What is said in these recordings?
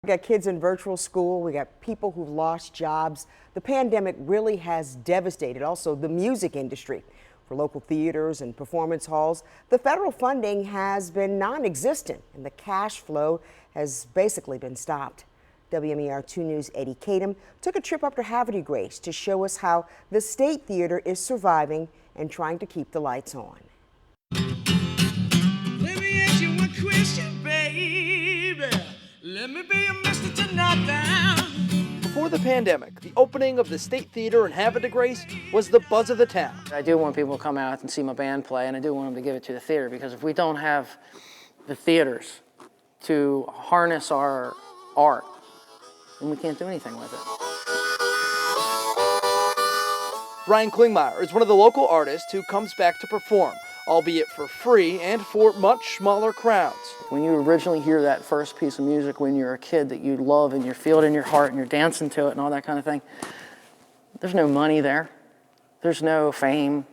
We got kids in virtual school. We got people who've lost jobs. The pandemic really has devastated also the music industry. For local theaters and performance halls, the federal funding has been non-existent and the cash flow has basically been stopped. WMAR 2 News' Eddie Kadam took a trip up to Havre de Grace to show us how the State Theater is surviving and trying to keep the lights on. Let me ask you one question, baby. Let me be a mister tonight now. Before the pandemic, the opening of the State Theater in Havre de Grace was the buzz of the town. I do want people to come out and see my band play, and I do want them to give it to the theater, because if we don't have the theaters to harness our art, then we can't do anything with it. Ryan Klingmeyer is one of the local artists who comes back to perform, albeit for free and for much smaller crowds. When you originally hear that first piece of music when you're a kid that you love and you feel it in your heart and you're dancing to it and all that kind of thing, there's no money there. There's no fame.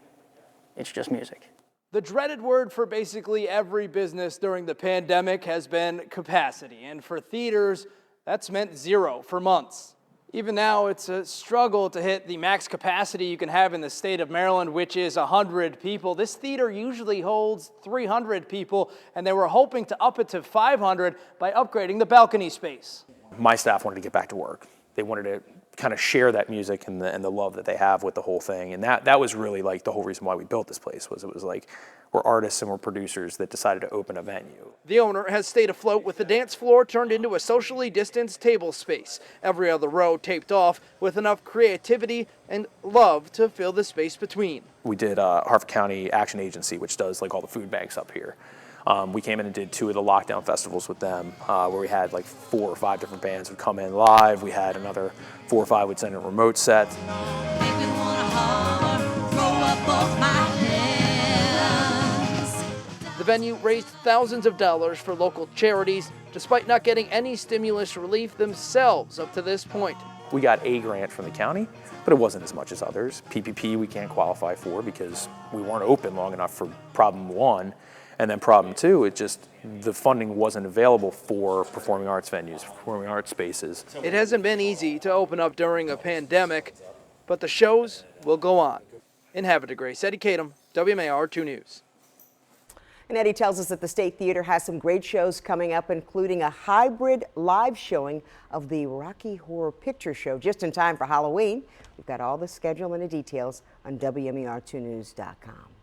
It's just music. The dreaded word for basically every business during the pandemic has been capacity, and for theaters, that's meant zero for months. Even now, it's a struggle to hit the max capacity you can have in the state of Maryland, which is 100 people. This theater usually holds 300 people, and they were hoping to up it to 500 by upgrading the balcony space. My staff wanted to get back to work. They wanted to kind of share that music and the love that they have with the whole thing. And that was really like the whole reason why we built this place. Was it was like, we're artists and we're producers that decided to open a venue. The owner has stayed afloat with the dance floor turned into a socially distanced table space. Every other row taped off with enough creativity and love to fill the space between. We did Harford County Action Agency, which does like all the food banks up here. We came in and did 2 of the lockdown festivals with them, where we had like 4 or 5 different bands would come in live. We had another 4 or 5 would send in remote sets. The venue raised thousands of dollars for local charities, despite not getting any stimulus relief themselves up to this point. We got a grant from the county, but it wasn't as much as others. PPP we can't qualify for because we weren't open long enough for problem 1. And then problem 2, it just, the funding wasn't available for performing arts venues, performing arts spaces. It hasn't been easy to open up during a pandemic, but the shows will go on. In Havre de Grace, Eddie Kadam, WMAR 2 News. And Eddie tells us that the State Theater has some great shows coming up, including a hybrid live showing of the Rocky Horror Picture Show just in time for Halloween. We've got all the schedule and the details on WMAR2news.com.